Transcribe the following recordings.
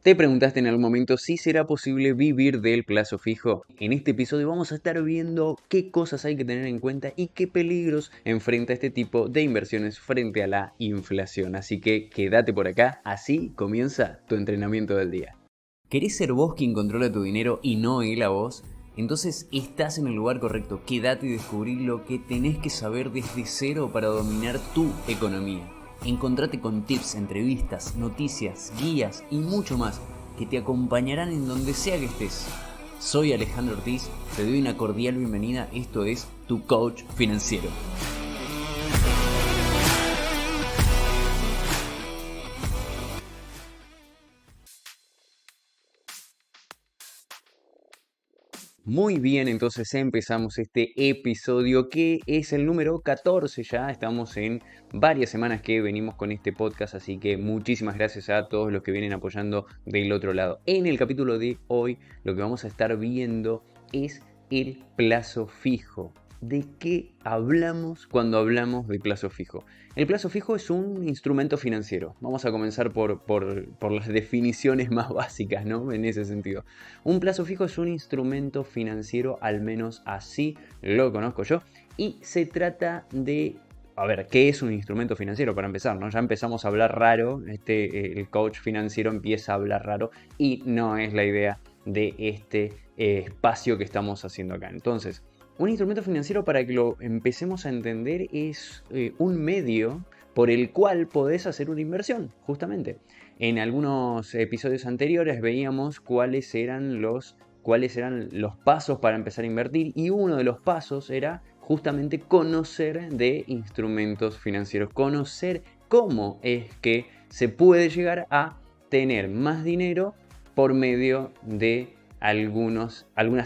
¿Te preguntaste en algún momento si será posible vivir del plazo fijo? En este episodio vamos a estar viendo qué cosas hay que tener en cuenta y qué peligros enfrenta este tipo de inversiones frente a la inflación. Así que quédate por acá, así comienza tu entrenamiento del día. ¿Querés ser vos quien controla tu dinero y no él a vos? Entonces estás en el lugar correcto. Quédate y descubrí lo que tenés que saber desde cero para dominar tu economía. Encontrate con tips, entrevistas, noticias, guías y mucho más que te acompañarán en donde sea que estés. Soy Alejandro Ortiz, te doy una cordial bienvenida. Esto es Tu Coach Financiero. Muy bien, entonces empezamos este episodio que es el número 14 ya. Estamos en varias semanas que venimos con este podcast, así que muchísimas gracias a todos los que vienen apoyando del otro lado. En el capítulo de hoy lo que vamos a estar viendo es el plazo fijo. ¿De qué hablamos cuando hablamos de plazo fijo? El plazo fijo es un instrumento financiero. Vamos a comenzar por las definiciones más básicas, ¿no? En ese sentido. Un plazo fijo es un instrumento financiero, al menos así lo conozco yo, y se trata de... A ver, ¿qué es un instrumento financiero para empezar? ¿No? Ya empezamos a hablar raro, el coach financiero empieza a hablar raro y no es la idea de este espacio que estamos haciendo acá. Entonces, un instrumento financiero, para que lo empecemos a entender, es un medio por el cual podés hacer una inversión, justamente. En algunos episodios anteriores veíamos cuáles eran los pasos para empezar a invertir, y uno de los pasos era justamente conocer de instrumentos financieros, conocer cómo es que se puede llegar a tener más dinero por medio de algunas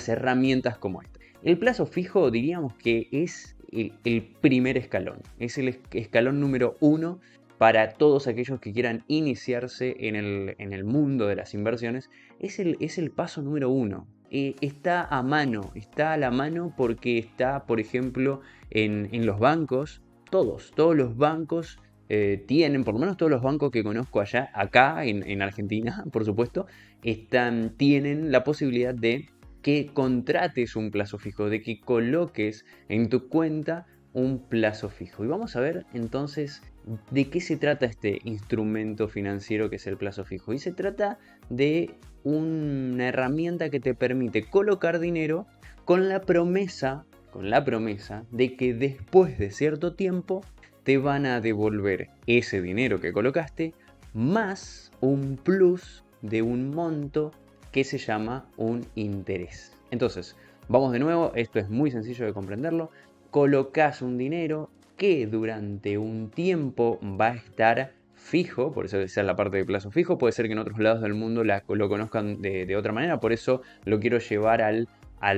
herramientas como esta. El plazo fijo diríamos que es el primer escalón, es el escalón número 1 para todos aquellos que quieran iniciarse en el mundo de las inversiones. Es el paso número 1. Está a la mano porque está, por ejemplo, en los bancos. Todos los bancos tienen, por lo menos todos los bancos que conozco acá en Argentina, por supuesto, tienen la posibilidad de que contrates un plazo fijo, de que coloques en tu cuenta un plazo fijo. Y vamos a ver entonces de qué se trata este instrumento financiero que es el plazo fijo. Y se trata de una herramienta que te permite colocar dinero con la promesa de que después de cierto tiempo te van a devolver ese dinero que colocaste más un plus de un monto que se llama un interés. Entonces, vamos de nuevo, esto es muy sencillo de comprenderlo. Colocas un dinero que durante un tiempo va a estar fijo, por eso sea la parte de plazo fijo. Puede ser que en otros lados del mundo lo conozcan de otra manera, por eso lo quiero llevar al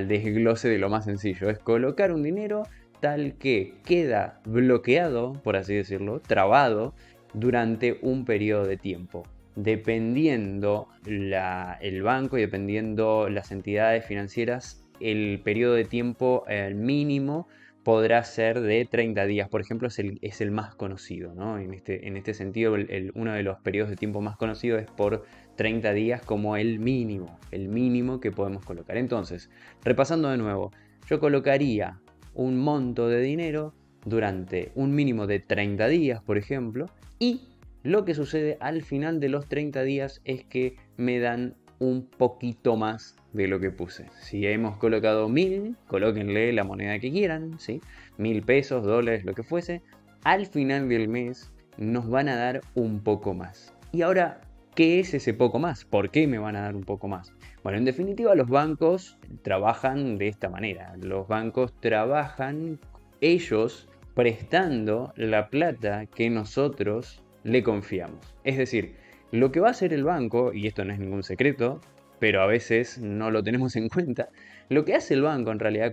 desglose de lo más sencillo. Es colocar un dinero tal que queda bloqueado, por así decirlo, trabado, durante un periodo de tiempo. Dependiendo el banco y dependiendo las entidades financieras, el periodo de tiempo mínimo podrá ser de 30 días, por ejemplo, es el más conocido, ¿no? En este sentido, uno de los periodos de tiempo más conocidos es por 30 días como el mínimo que podemos colocar. Entonces, repasando de nuevo, yo colocaría un monto de dinero durante un mínimo de 30 días, por ejemplo, y lo que sucede al final de los 30 días es que me dan un poquito más de lo que puse. Si hemos colocado 1000, colóquenle la moneda que quieran, ¿sí? 1000 pesos, dólares, lo que fuese. Al final del mes nos van a dar un poco más. Y ahora, ¿qué es ese poco más? ¿Por qué me van a dar un poco más? Bueno, en definitiva, los bancos trabajan de esta manera. Los bancos trabajan ellos prestando la plata que nosotros le confiamos. Es decir, lo que va a hacer el banco, y esto no es ningún secreto, pero a veces no lo tenemos en cuenta, lo que hace el banco en realidad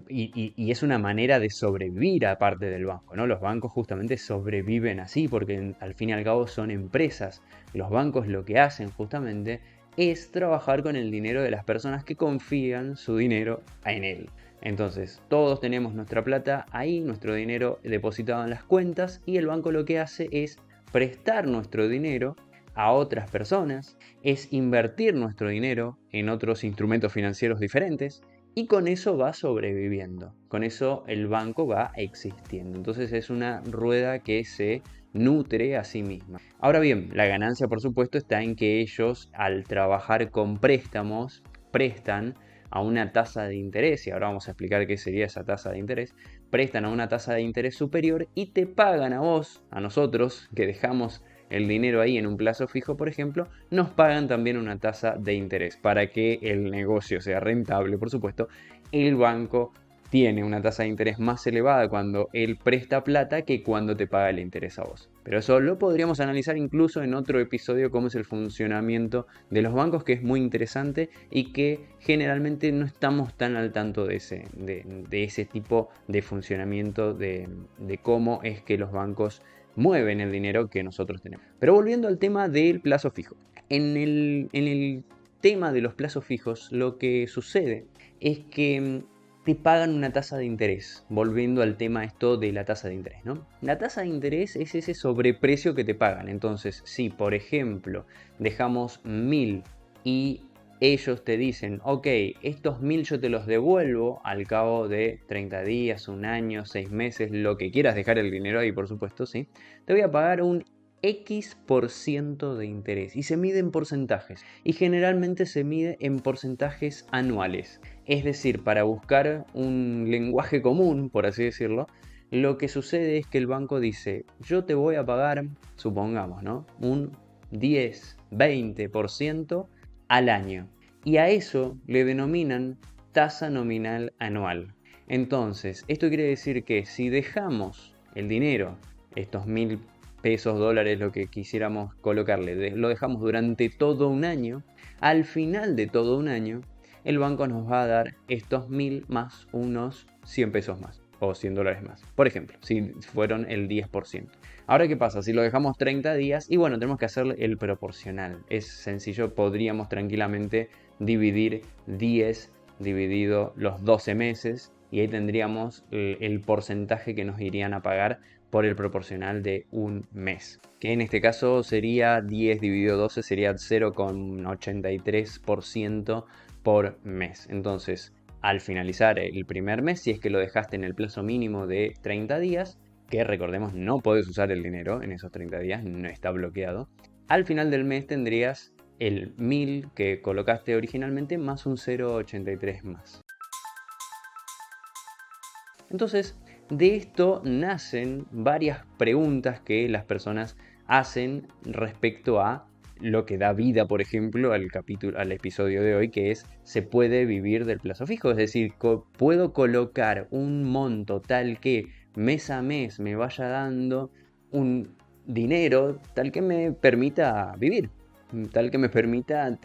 y es una manera de sobrevivir aparte del banco, ¿no? Los bancos justamente sobreviven así porque al fin y al cabo son empresas. Los bancos lo que hacen justamente es trabajar con el dinero de las personas que confían su dinero en él. Entonces, todos tenemos nuestra plata ahí, nuestro dinero depositado en las cuentas, y el banco lo que hace es prestar nuestro dinero a otras personas, es invertir nuestro dinero en otros instrumentos financieros diferentes y con eso va sobreviviendo, con eso el banco va existiendo. Entonces es una rueda que se nutre a sí misma. Ahora bien, la ganancia por supuesto está en que ellos al trabajar con préstamos prestan a una tasa de interés, y ahora vamos a explicar qué sería esa tasa de interés, prestan a una tasa de interés superior y te pagan a vos, a nosotros, que dejamos el dinero ahí en un plazo fijo, por ejemplo, nos pagan también una tasa de interés. Para que el negocio sea rentable, por supuesto, el banco tiene una tasa de interés más elevada cuando él presta plata que cuando te paga el interés a vos. Pero eso lo podríamos analizar incluso en otro episodio, cómo es el funcionamiento de los bancos, que es muy interesante y que generalmente no estamos tan al tanto de ese tipo de funcionamiento, de cómo es que los bancos mueven el dinero que nosotros tenemos. Pero volviendo al tema del plazo fijo. En el tema de los plazos fijos, lo que sucede es que te pagan una tasa de interés. Volviendo al tema esto de la tasa de interés, ¿no? La tasa de interés es ese sobreprecio que te pagan. Entonces, si por ejemplo dejamos 1000 y ellos te dicen, ok, estos 1000 yo te los devuelvo al cabo de 30 días, un año, 6 meses, lo que quieras dejar el dinero ahí, por supuesto, sí. Te voy a pagar un X% de interés y se mide en porcentajes y generalmente se mide en porcentajes anuales. Es decir, para buscar un lenguaje común, por así decirlo, lo que sucede es que el banco dice, yo te voy a pagar, supongamos, ¿no? Un 10, 20% al año. Y a eso le denominan tasa nominal anual. Entonces, esto quiere decir que si dejamos el dinero, estos 1000 pesos, dólares, lo que quisiéramos colocarle, lo dejamos durante todo un año, al final de todo un año, el banco nos va a dar estos 1000 más unos 100 pesos más o 100 dólares más. Por ejemplo, si fueron el 10%. Ahora, ¿qué pasa? Si lo dejamos 30 días, y bueno, tenemos que hacer el proporcional. Es sencillo, podríamos tranquilamente dividir 10 dividido los 12 meses y ahí tendríamos el porcentaje que nos irían a pagar por el proporcional de un mes, que en este caso sería 10 dividido 12, sería 0,83% por mes. Entonces, al finalizar el primer mes, si es que lo dejaste en el plazo mínimo de 30 días, que recordemos no podés usar el dinero en esos 30 días, no está bloqueado, al final del mes tendrías el 1000 que colocaste originalmente más un 0,83 más. Entonces, de esto nacen varias preguntas que las personas hacen respecto a lo que da vida, por ejemplo, al episodio de hoy, que es, ¿se puede vivir del plazo fijo? Es decir, ¿puedo colocar un monto tal que mes a mes me vaya dando un dinero tal que me permita vivir? Tal que me permita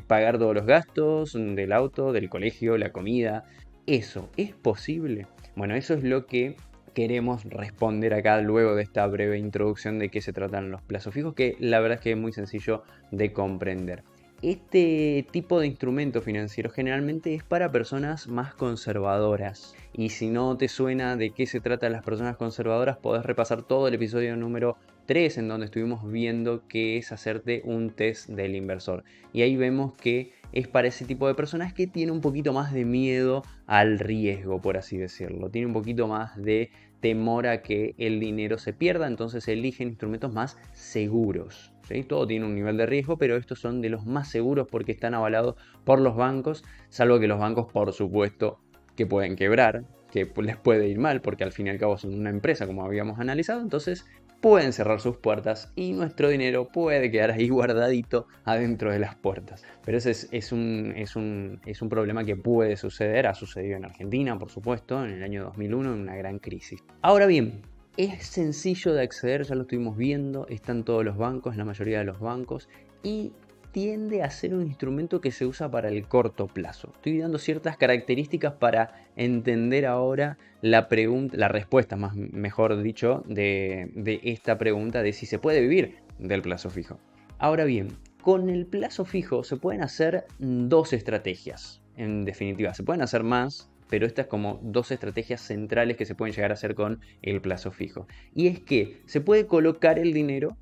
pagar todos los gastos del auto, del colegio, la comida. ¿Eso es posible? Bueno, eso es lo que queremos responder acá luego de esta breve introducción de qué se tratan los plazos fijos, que la verdad es que es muy sencillo de comprender. Este tipo de instrumento financiero generalmente es para personas más conservadoras. Y si no te suena de qué se tratan las personas conservadoras, podés repasar todo el episodio número 3 en donde estuvimos viendo qué es hacerte un test del inversor. Y ahí vemos que es para ese tipo de personas que tiene un poquito más de miedo al riesgo, por así decirlo. Tiene un poquito más de temor a que el dinero se pierda, entonces eligen instrumentos más seguros. ¿Sí? Todo tiene un nivel de riesgo, pero estos son de los más seguros porque están avalados por los bancos, salvo que los bancos, por supuesto, que pueden quebrar, que les puede ir mal, porque al fin y al cabo son una empresa, como habíamos analizado, entonces pueden cerrar sus puertas y nuestro dinero puede quedar ahí guardadito adentro de las puertas. Pero ese es un problema que puede suceder, ha sucedido en Argentina, por supuesto, en el año 2001, en una gran crisis. Ahora bien, es sencillo de acceder, ya lo estuvimos viendo, están todos los bancos, en la mayoría de los bancos, y tiende a ser un instrumento que se usa para el corto plazo. Estoy dando ciertas características para entender ahora la respuesta, mejor dicho, de esta pregunta de si se puede vivir del plazo fijo. Ahora bien, con el plazo fijo se pueden hacer dos estrategias. En definitiva, se pueden hacer más, pero estas como dos estrategias centrales que se pueden llegar a hacer con el plazo fijo. Y es que se puede colocar el dinero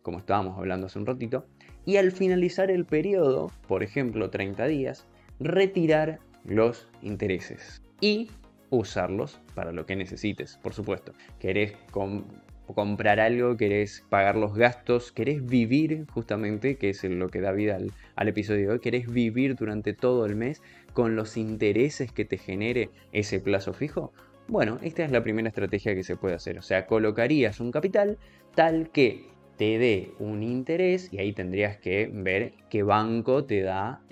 como estábamos hablando hace un ratito, y al finalizar el periodo, por ejemplo 30 días, retirar los intereses y usarlos para lo que necesites, por supuesto. ¿Querés comprar algo? ¿Querés pagar los gastos? ¿Querés vivir justamente, que es lo que da vida al episodio de hoy? ¿Querés vivir durante todo el mes con los intereses que te genere ese plazo fijo? Bueno, esta es la primera estrategia que se puede hacer. O sea, colocarías un capital tal que te dé un interés, y ahí tendrías que ver qué banco te da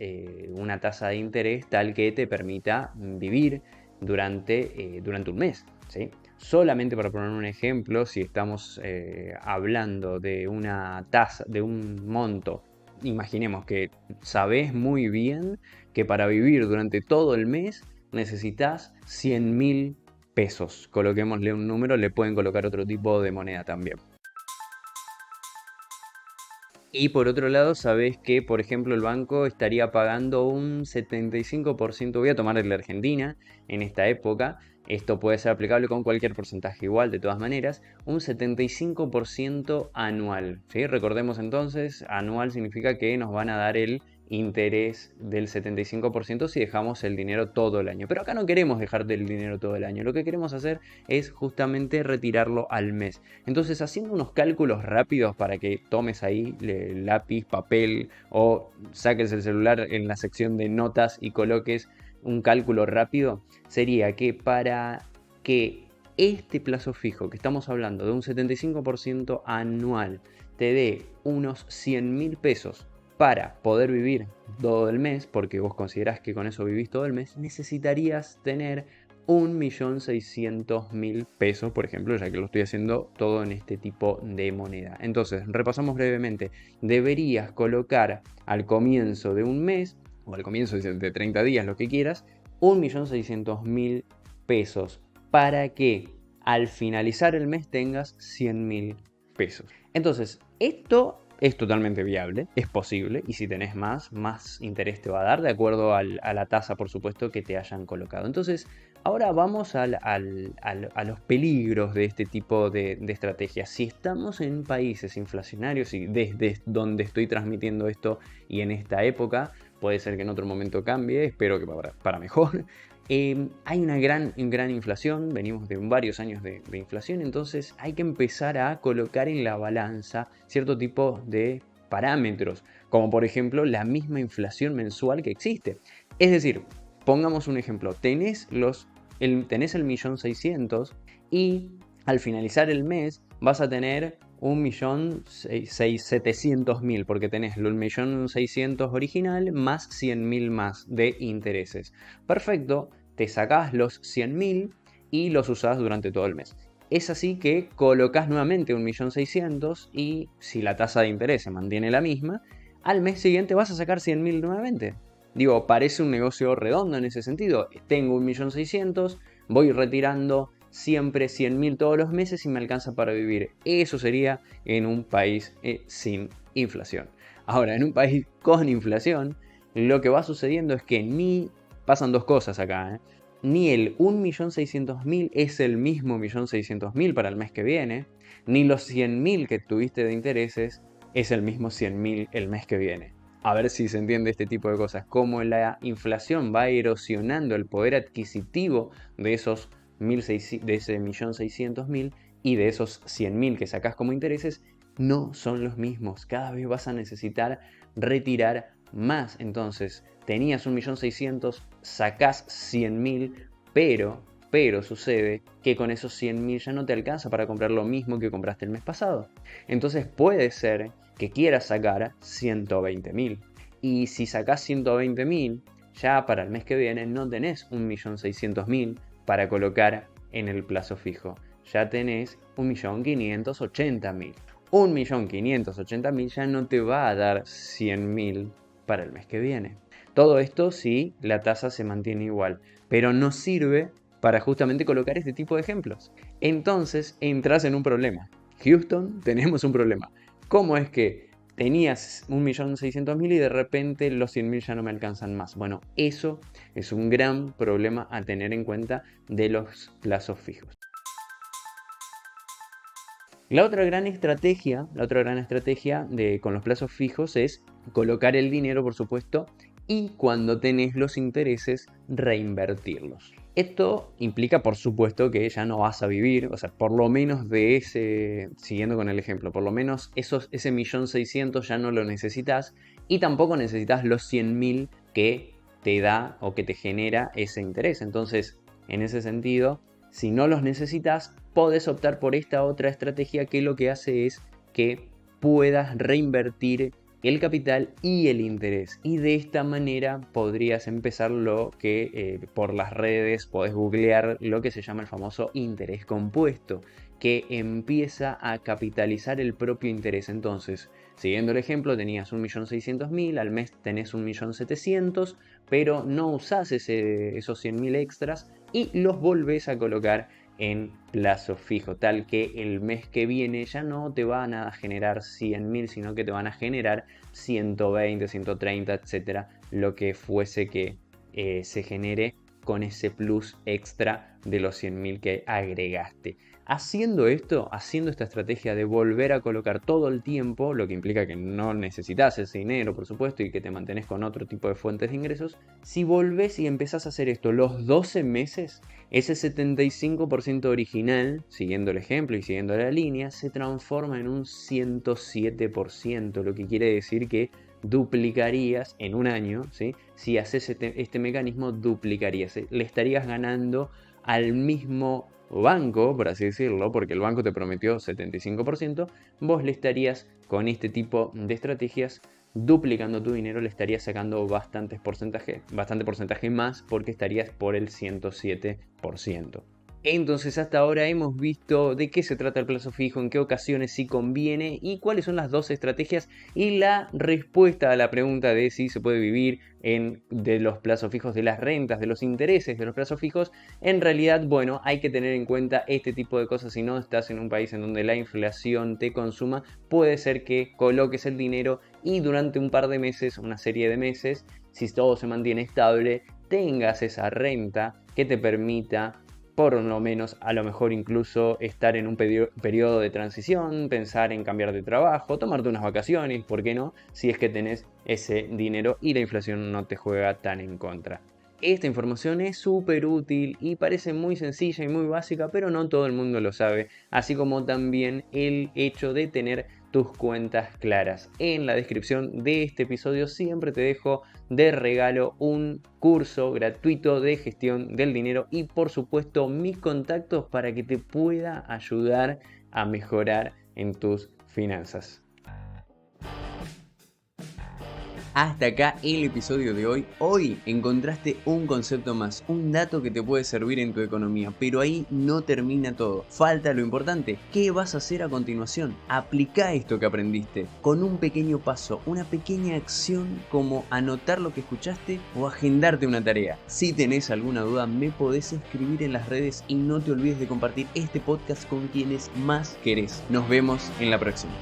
una tasa de interés tal que te permita vivir durante un mes, ¿sí? Solamente para poner un ejemplo, si estamos hablando de una tasa, de un monto, imaginemos que sabés muy bien que para vivir durante todo el mes necesitas 100.000 pesos. Coloquémosle un número, le pueden colocar otro tipo de moneda también. Y por otro lado, sabés que, por ejemplo, el banco estaría pagando un 75%, voy a tomar el de Argentina en esta época, esto puede ser aplicable con cualquier porcentaje igual, de todas maneras, un 75% anual, ¿sí? Recordemos entonces, anual significa que nos van a dar el interés del 75% si dejamos el dinero todo el año. Pero acá no queremos dejar el dinero todo el año, lo que queremos hacer es justamente retirarlo al mes. Entonces, haciendo unos cálculos rápidos para que tomes ahí lápiz, papel o saques el celular en la sección de notas y coloques un cálculo rápido, sería que para que este plazo fijo que estamos hablando de un 75% anual te dé unos 100.000 pesos para poder vivir todo el mes, porque vos considerás que con eso vivís todo el mes, necesitarías tener 1.600.000 pesos, por ejemplo, ya que lo estoy haciendo todo en este tipo de moneda. Entonces, repasamos brevemente. Deberías colocar al comienzo de un mes, o al comienzo de 30 días, lo que quieras, 1.600.000 pesos para que al finalizar el mes tengas 100.000 pesos. Entonces, esto es totalmente viable, es posible, y si tenés más interés te va a dar, de acuerdo a la tasa, por supuesto, que te hayan colocado. Entonces, ahora vamos a los peligros de este tipo de estrategias. Si estamos en países inflacionarios, y desde donde estoy transmitiendo esto y en esta época, puede ser que en otro momento cambie, espero que para mejor. Hay una gran inflación, venimos de varios años de inflación, entonces hay que empezar a colocar en la balanza cierto tipo de parámetros, como por ejemplo la misma inflación mensual que existe. Es decir, pongamos un ejemplo, tenés el 1.600.000 y al finalizar el mes vas a tener 1.700.000 porque tenés el 1.600.000 original más 100.000 más de intereses. Perfecto, te sacás los 100.000 y los usás durante todo el mes. Es así que colocas nuevamente 1.600.000 y si la tasa de interés se mantiene la misma, al mes siguiente vas a sacar 100.000 nuevamente. Digo, parece un negocio redondo en ese sentido. Tengo 1.600.000, voy retirando siempre 100.000 todos los meses y me alcanza para vivir. Eso sería en un país sin inflación. Ahora, en un país con inflación, lo que va sucediendo es que pasan dos cosas acá. Ni el 1.600.000 es el mismo 1.600.000 para el mes que viene, ni los 100.000 que tuviste de intereses es el mismo 100.000 el mes que viene. A ver si se entiende este tipo de cosas. Cómo la inflación va erosionando el poder adquisitivo de ese 1.600.000 y de esos 100.000 que sacás como intereses, no son los mismos. Cada vez vas a necesitar retirar más. Entonces, tenías 1.600.000, sacás 100.000, pero sucede que con esos 100.000 ya no te alcanza para comprar lo mismo que compraste el mes pasado. Entonces puede ser que quieras sacar 120.000. Y si sacás 120.000, ya para el mes que viene no tenés 1.600.000 para colocar en el plazo fijo. Ya tenés 1.580.000. 1.580.000 ya no te va a dar 100.000 para el mes que viene. Todo esto si la tasa se mantiene igual, pero no sirve para justamente colocar este tipo de ejemplos. Entonces entras en un problema. Houston, tenemos un problema. ¿Cómo es que tenías 1.600.000 y de repente los 100.000 ya no me alcanzan más? Bueno, eso es un gran problema a tener en cuenta de los plazos fijos. La otra gran estrategia con los plazos fijos es colocar el dinero, por supuesto, y cuando tenés los intereses, reinvertirlos. Esto implica, por supuesto, que ya no vas a vivir, o sea, por lo menos de ese, siguiendo con el ejemplo, por lo menos ese 1.600.000 ya no lo necesitas y tampoco necesitas los 100.000 que te da o que te genera ese interés. Entonces, en ese sentido, si no los necesitas, podés optar por esta otra estrategia que lo que hace es que puedas reinvertir el capital y el interés. Y de esta manera podrías empezar lo que por las redes podés googlear lo que se llama el famoso interés compuesto, que empieza a capitalizar el propio interés. Entonces, siguiendo el ejemplo, tenías 1.600.000, al mes tenés 1.700.000, pero no usás esos 100.000 extras y los volvés a colocar en plazo fijo, tal que el mes que viene ya no te van a generar 100.000, sino que te van a generar 120, 130, etcétera, lo que fuese que se genere con ese plus extra de los 100.000 que agregaste. Haciendo esta estrategia de volver a colocar todo el tiempo, lo que implica que no necesitas ese dinero, por supuesto, y que te mantenés con otro tipo de fuentes de ingresos, si volvés y empezás a hacer esto los 12 meses, ese 75% original, siguiendo el ejemplo y siguiendo la línea, se transforma en un 107%, lo que quiere decir que duplicarías en un año, ¿sí? Si haces este mecanismo, duplicarías, le estarías ganando al mismo banco, por así decirlo, porque el banco te prometió 75%, vos le estarías, con este tipo de estrategias, duplicando tu dinero, le estarías sacando bastante porcentaje más, porque estarías por el 107%. Entonces hasta ahora hemos visto de qué se trata el plazo fijo, en qué ocasiones sí conviene y cuáles son las dos estrategias y la respuesta a la pregunta de si se puede vivir de los plazos fijos, de las rentas, de los intereses de los plazos fijos. En realidad, bueno, hay que tener en cuenta este tipo de cosas. Si no estás en un país en donde la inflación te consuma, puede ser que coloques el dinero y durante un par de meses, una serie de meses, si todo se mantiene estable, tengas esa renta que te permita por lo menos, a lo mejor incluso estar en un periodo de transición, pensar en cambiar de trabajo, tomarte unas vacaciones, ¿por qué no? Si es que tenés ese dinero y la inflación no te juega tan en contra. Esta información es súper útil y parece muy sencilla y muy básica, pero no todo el mundo lo sabe, así como también el hecho de tener tus cuentas claras. En la descripción de este episodio siempre te dejo de regalo un curso gratuito de gestión del dinero y por supuesto mis contactos para que te pueda ayudar a mejorar en tus finanzas. Hasta acá el episodio de hoy. Hoy encontraste un concepto más, un dato que te puede servir en tu economía, pero ahí no termina todo. Falta lo importante. ¿Qué vas a hacer a continuación? Aplica esto que aprendiste con un pequeño paso, una pequeña acción como anotar lo que escuchaste o agendarte una tarea. Si tenés alguna duda, me podés escribir en las redes y no te olvides de compartir este podcast con quienes más querés. Nos vemos en la próxima.